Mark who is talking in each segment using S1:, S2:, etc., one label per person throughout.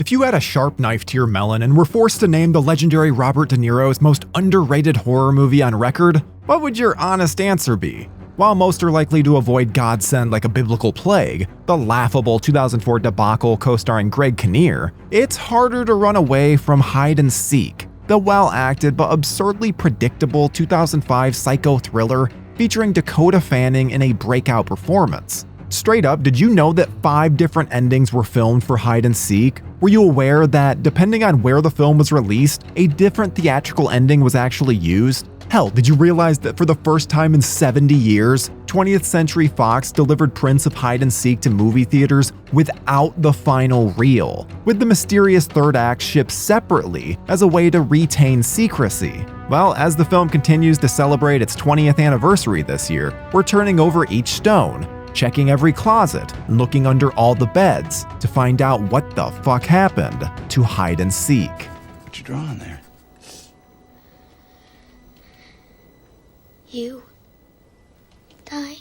S1: If you had a sharp knife to your melon and were forced to name the legendary Robert De Niro's most underrated horror movie on record, what would your honest answer be? While most are likely to avoid godsend like a biblical plague, the laughable 2004 debacle co-starring Greg Kinnear, it's harder to run away from Hide and Seek, the well-acted but absurdly predictable 2005 psycho thriller featuring Dakota Fanning in a breakout performance. Straight up, did you know that 5 different endings were filmed for Hide and Seek? Were you aware that, depending on where the film was released, a different theatrical ending was actually used? Hell, did you realize that for the first time in 70 years, 20th Century Fox delivered prints of Hide and Seek to movie theaters without the final reel, with the mysterious third act shipped separately as a way to retain secrecy? Well, as the film continues to celebrate its 20th anniversary this year, we're turning over each stone, checking every closet, and looking under all the beds to find out what the fuck happened to Hide and Seek.
S2: What you drawing there?
S3: You die.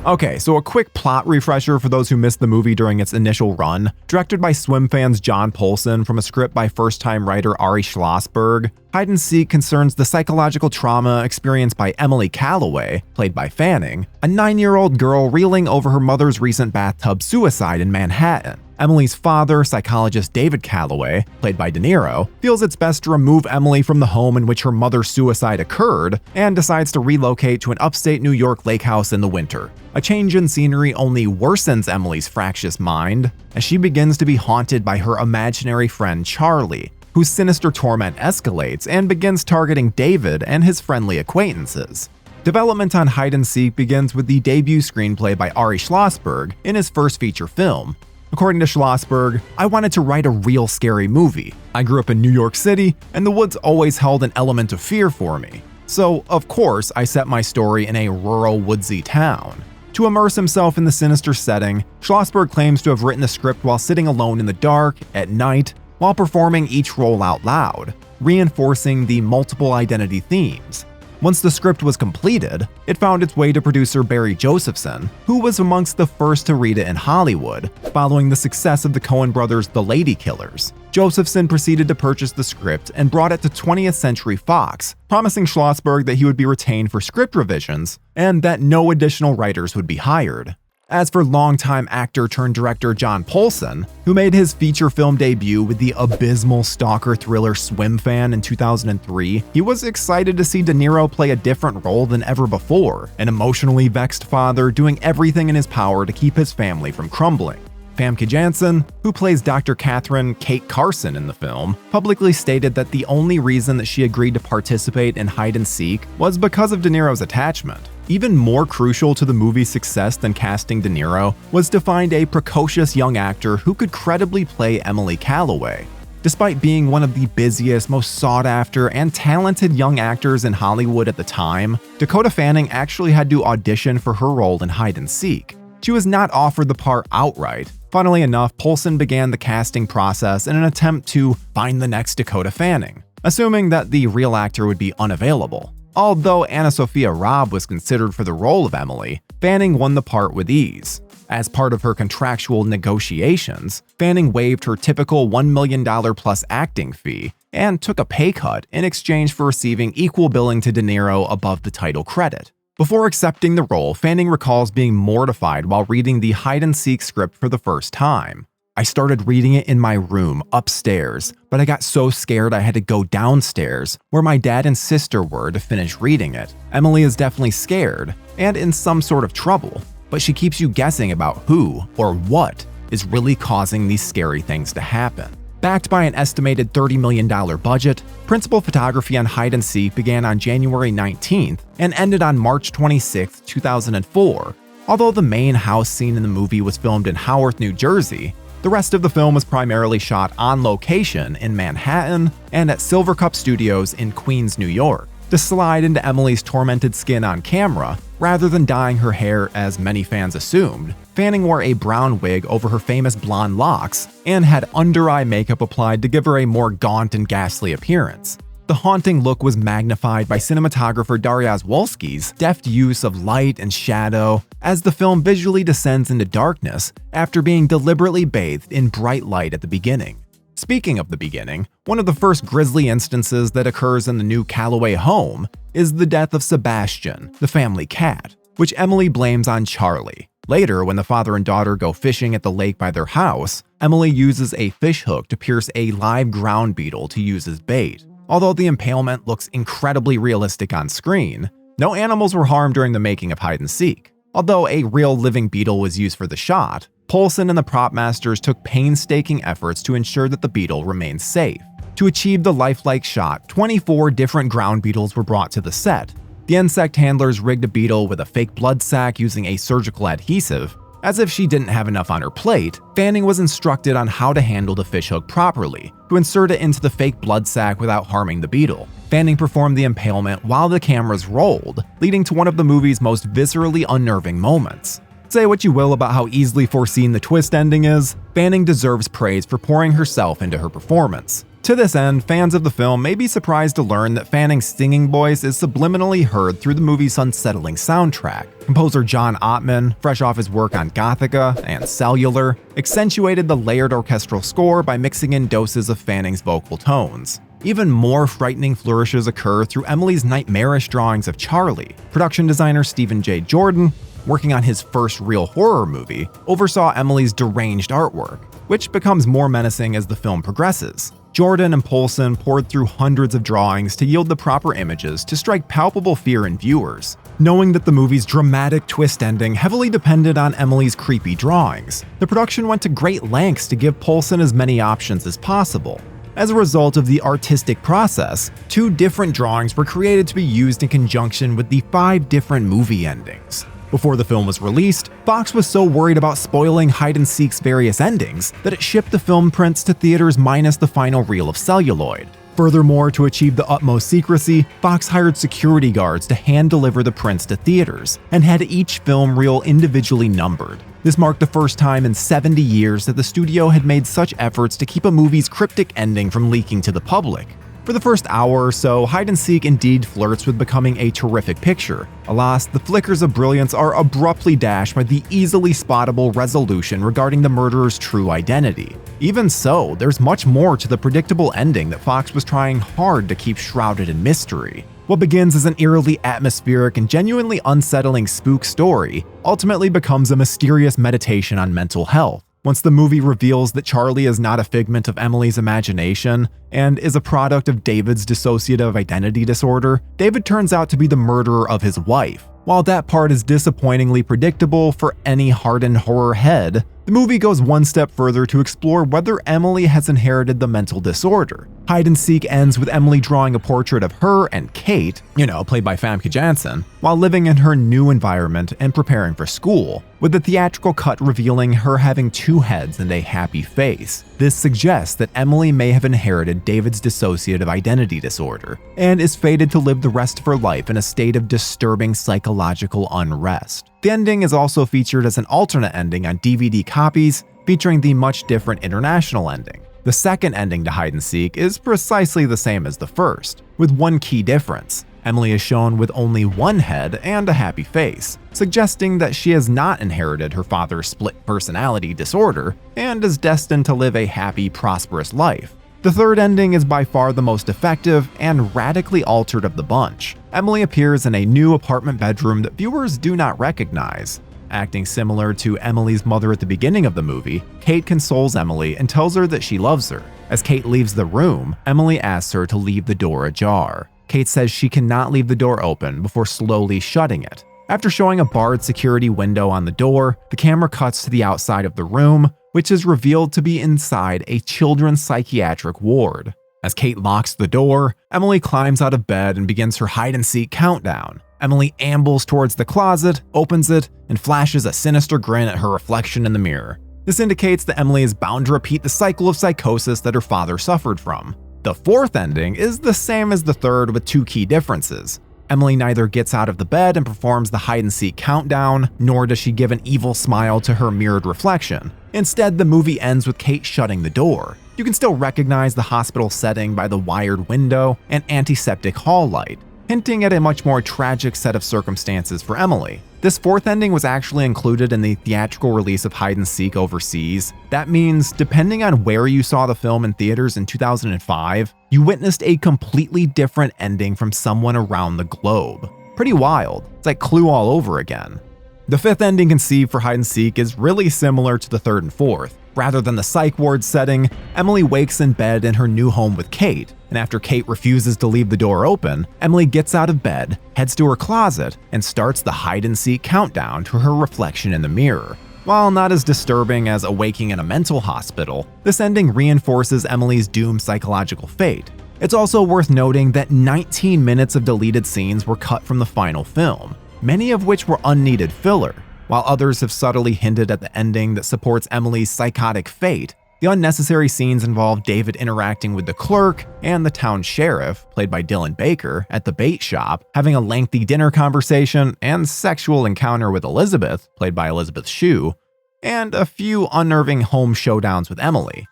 S1: Okay, so a quick plot refresher for those who missed the movie during its initial run. Directed by swim fans John Polson from a script by first-time writer Ari Schlossberg, Hide and Seek concerns the psychological trauma experienced by Emily Calloway, played by Fanning, a 9-year-old girl reeling over her mother's recent bathtub suicide in Manhattan. Emily's father, psychologist David Calloway, played by De Niro, feels it's best to remove Emily from the home in which her mother's suicide occurred and decides to relocate to an upstate New York lake house in the winter. A change in scenery only worsens Emily's fractious mind as she begins to be haunted by her imaginary friend Charlie, whose sinister torment escalates and begins targeting David and his friendly acquaintances. Development on Hide and Seek begins with the debut screenplay by Ari Schlossberg in his first feature film. According to Schlossberg, "I wanted to write a real scary movie. I grew up in New York City, and the woods always held an element of fear for me. So, of course, I set my story in a rural, woodsy town." To immerse himself in the sinister setting, Schlossberg claims to have written the script while sitting alone in the dark, at night, while performing each role out loud, reinforcing the multiple identity themes. Once the script was completed, it found its way to producer Barry Josephson, who was amongst the first to read it in Hollywood, following the success of the Coen brothers' The Lady Killers. Josephson proceeded to purchase the script and brought it to 20th Century Fox, promising Schlossberg that he would be retained for script revisions and that no additional writers would be hired. As for longtime actor-turned-director John Polson, who made his feature film debut with the abysmal stalker thriller Swim Fan in 2003, he was excited to see De Niro play a different role than ever before, an emotionally vexed father doing everything in his power to keep his family from crumbling. Famke Janssen, who plays Dr. Catherine Kate Carson in the film, publicly stated that the only reason that she agreed to participate in Hide and Seek was because of De Niro's attachment. Even more crucial to the movie's success than casting De Niro was to find a precocious young actor who could credibly play Emily Calloway. Despite being one of the busiest, most sought-after, and talented young actors in Hollywood at the time, Dakota Fanning actually had to audition for her role in Hide and Seek. She was not offered the part outright. Funnily enough, Polson began the casting process in an attempt to find the next Dakota Fanning, assuming that the real actor would be unavailable. Although Anna Sophia Robb was considered for the role of Emily, Fanning won the part with ease. As part of her contractual negotiations, Fanning waived her typical $1 million plus acting fee and took a pay cut in exchange for receiving equal billing to De Niro above the title credit. Before accepting the role, Fanning recalls being mortified while reading the Hide and Seek script for the first time. "I started reading it in my room upstairs, but I got so scared I had to go downstairs, where my dad and sister were, to finish reading it. Emily is definitely scared, and in some sort of trouble, but she keeps you guessing about who or what is really causing these scary things to happen." Backed by an estimated $30 million budget, principal photography on Hide and Seek began on January 19th and ended on March 26, 2004. Although the main house scene in the movie was filmed in Haworth, New Jersey, the rest of the film was primarily shot on location in Manhattan and at Silvercup Studios in Queens, New York. To slide into Emily's tormented skin on camera, rather than dyeing her hair as many fans assumed, Fanning wore a brown wig over her famous blonde locks and had under-eye makeup applied to give her a more gaunt and ghastly appearance. The haunting look was magnified by cinematographer Dariusz Wolski's deft use of light and shadow as the film visually descends into darkness after being deliberately bathed in bright light at the beginning. Speaking of the beginning, one of the first grisly instances that occurs in the new Calloway home is the death of Sebastian, the family cat, which Emily blames on Charlie. Later, when the father and daughter go fishing at the lake by their house, Emily uses a fish hook to pierce a live ground beetle to use as bait. Although the impalement looks incredibly realistic on screen, no animals were harmed during the making of Hide and Seek. Although a real living beetle was used for the shot, Poulsen and the prop masters took painstaking efforts to ensure that the beetle remained safe. To achieve the lifelike shot, 24 different ground beetles were brought to the set. The insect handlers rigged a beetle with a fake blood sac using a surgical adhesive. As if she didn't have enough on her plate, Fanning was instructed on how to handle the fishhook properly, to insert it into the fake blood sac without harming the beetle. Fanning performed the impalement while the cameras rolled, leading to one of the movie's most viscerally unnerving moments. Say what you will about how easily foreseen the twist ending is, Fanning deserves praise for pouring herself into her performance. To this end, fans of the film may be surprised to learn that Fanning's singing voice is subliminally heard through the movie's unsettling soundtrack. Composer John Ottman, fresh off his work on Gothica and Cellular, accentuated the layered orchestral score by mixing in doses of Fanning's vocal tones. Even more frightening flourishes occur through Emily's nightmarish drawings of Charlie. Production designer Stephen J. Jordan, working on his first real horror movie, oversaw Emily's deranged artwork, which becomes more menacing as the film progresses. Jordan and Poulsen poured through hundreds of drawings to yield the proper images to strike palpable fear in viewers. Knowing that the movie's dramatic twist ending heavily depended on Emily's creepy drawings, the production went to great lengths to give Poulsen as many options as possible. As a result of the artistic process, 2 different drawings were created to be used in conjunction with the 5 different movie endings. Before the film was released, Fox was so worried about spoiling Hide and Seek's various endings that it shipped the film prints to theaters minus the final reel of celluloid. Furthermore, to achieve the utmost secrecy, Fox hired security guards to hand-deliver the prints to theaters, and had each film reel individually numbered. This marked the first time in 70 years that the studio had made such efforts to keep a movie's cryptic ending from leaking to the public. For the first hour or so, Hide and Seek indeed flirts with becoming a terrific picture. Alas, the flickers of brilliance are abruptly dashed by the easily spottable resolution regarding the murderer's true identity. Even so, there's much more to the predictable ending that Fox was trying hard to keep shrouded in mystery. What begins as an eerily atmospheric and genuinely unsettling spook story ultimately becomes a mysterious meditation on mental health. Once the movie reveals that Charlie is not a figment of Emily's imagination and is a product of David's dissociative identity disorder, David turns out to be the murderer of his wife. While that part is disappointingly predictable for any hardened horror head, the movie goes one step further to explore whether Emily has inherited the mental disorder. Hide and Seek ends with Emily drawing a portrait of her and Kate, played by Famke Janssen, while living in her new environment and preparing for school, with the theatrical cut revealing her having 2 heads and a happy face. This suggests that Emily may have inherited David's dissociative identity disorder, and is fated to live the rest of her life in a state of disturbing psychological unrest. The ending is also featured as an alternate ending on DVD copies, featuring the much different international ending. The second ending to Hide and Seek is precisely the same as the first, with one key difference. Emily is shown with only 1 head and a happy face, suggesting that she has not inherited her father's split personality disorder and is destined to live a happy, prosperous life. The third ending is by far the most effective and radically altered of the bunch. Emily appears in a new apartment bedroom that viewers do not recognize. Acting similar to Emily's mother at the beginning of the movie, Kate consoles Emily and tells her that she loves her. As Kate leaves the room, Emily asks her to leave the door ajar. Kate says she cannot leave the door open before slowly shutting it. After showing a barred security window on the door, the camera cuts to the outside of the room, which is revealed to be inside a children's psychiatric ward. As Kate locks the door, Emily climbs out of bed and begins her hide and seek countdown. Emily ambles towards the closet, opens it, and flashes a sinister grin at her reflection in the mirror. This indicates that Emily is bound to repeat the cycle of psychosis that her father suffered from. The fourth ending is the same as the third with 2 key differences. Emily neither gets out of the bed and performs the hide and seek countdown, nor does she give an evil smile to her mirrored reflection. Instead, the movie ends with Kate shutting the door. You can still recognize the hospital setting by the wired window and antiseptic hall light, hinting at a much more tragic set of circumstances for Emily. This fourth ending was actually included in the theatrical release of Hide and Seek overseas. That means, depending on where you saw the film in theaters in 2005, you witnessed a completely different ending from someone around the globe. Pretty wild. It's like Clue all over again. The fifth ending conceived for Hide and Seek is really similar to the third and fourth. Rather than the psych ward setting, Emily wakes in bed in her new home with Kate, and after Kate refuses to leave the door open, Emily gets out of bed, heads to her closet, and starts the hide and seek countdown to her reflection in the mirror. While not as disturbing as awaking in a mental hospital, this ending reinforces Emily's doomed psychological fate. It's also worth noting that 19 minutes of deleted scenes were cut from the final film, many of which were unneeded filler. While others have subtly hinted at the ending that supports Emily's psychotic fate, the unnecessary scenes involve David interacting with the clerk and the town sheriff, played by Dylan Baker, at the bait shop, having a lengthy dinner conversation and sexual encounter with Elizabeth, played by Elizabeth Shue, and a few unnerving home showdowns with Emily.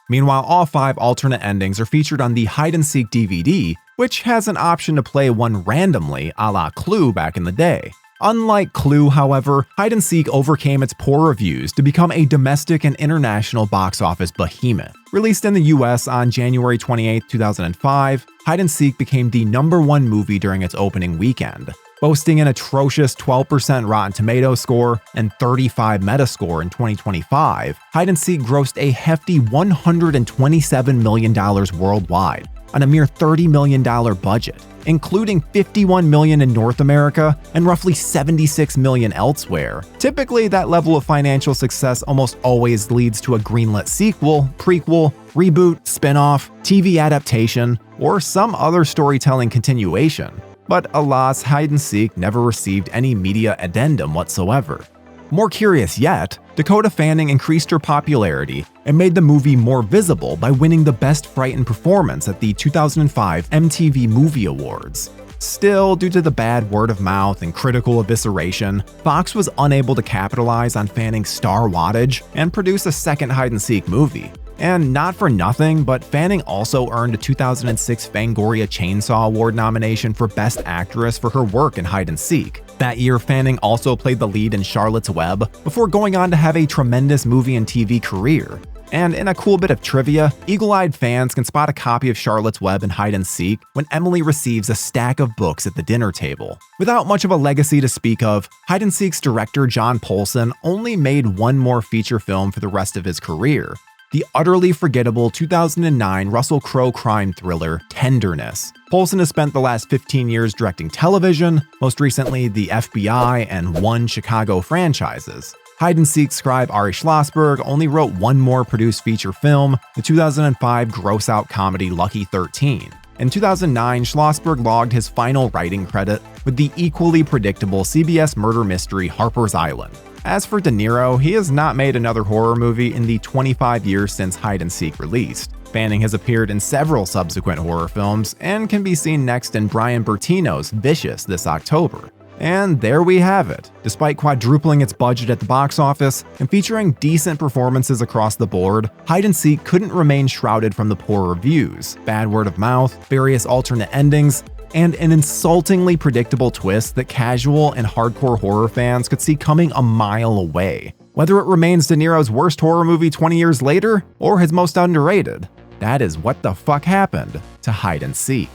S1: Meanwhile, all 5 alternate endings are featured on the Hide and Seek DVD, which has an option to play one randomly, a la Clue back in the day. Unlike Clue, however, Hide and Seek overcame its poor reviews to become a domestic and international box office behemoth. Released in the US on January 28, 2005, Hide and Seek became the #1 movie during its opening weekend, boasting an atrocious 12% Rotten Tomatoes score and 35 Metascore in 2025. Hide and Seek grossed a hefty $127 million worldwide on a mere $30 million budget, including $51 million in North America and roughly $76 million elsewhere. Typically, that level of financial success almost always leads to a greenlit sequel, prequel, reboot, spin-off, TV adaptation, or some other storytelling continuation. But alas, Hide and Seek never received any media addendum whatsoever. More curious yet, Dakota Fanning increased her popularity and made the movie more visible by winning the Best Frightened Performance at the 2005 MTV Movie Awards. Still, due to the bad word of mouth and critical evisceration, Fox was unable to capitalize on Fanning's star wattage and produce a second Hide and Seek movie. And not for nothing, but Fanning also earned a 2006 Fangoria Chainsaw Award nomination for Best Actress for her work in Hide and Seek. That year, Fanning also played the lead in Charlotte's Web, before going on to have a tremendous movie and TV career. And in a cool bit of trivia, eagle-eyed fans can spot a copy of Charlotte's Web and Hide and Seek when Emily receives a stack of books at the dinner table. Without much of a legacy to speak of, Hide and Seek's director John Polson only made one more feature film for the rest of his career: the utterly forgettable 2009 Russell Crowe crime thriller Tenderness. Polson has spent the last 15 years directing television, most recently the FBI and One Chicago franchises. Hide and Seek scribe Ari Schlossberg only wrote one more produced feature film, the 2005 gross-out comedy Lucky 13. In 2009, Schlossberg logged his final writing credit with the equally predictable CBS murder mystery Harper's Island. As for De Niro, he has not made another horror movie in the 25 years since Hide and Seek released. Fanning has appeared in several subsequent horror films and can be seen next in Brian Bertino's Vicious this October. And there we have it. Despite quadrupling its budget at the box office and featuring decent performances across the board, Hide and Seek couldn't remain shrouded from the poor reviews, bad word of mouth, various alternate endings, and an insultingly predictable twist that casual and hardcore horror fans could see coming a mile away. Whether it remains De Niro's worst horror movie 20 years later or his most underrated, that is what the fuck happened to Hide and Seek.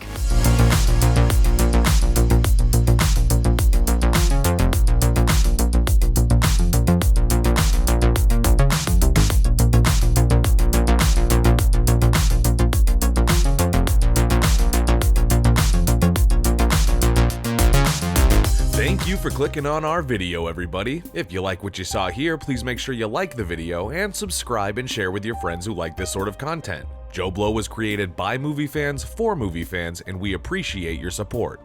S2: Thank you for clicking on our video, everybody. If you like what you saw here, please make sure you like the video and subscribe and share with your friends who like this sort of content. JoBlo was created by movie fans for movie fans, and we appreciate your support.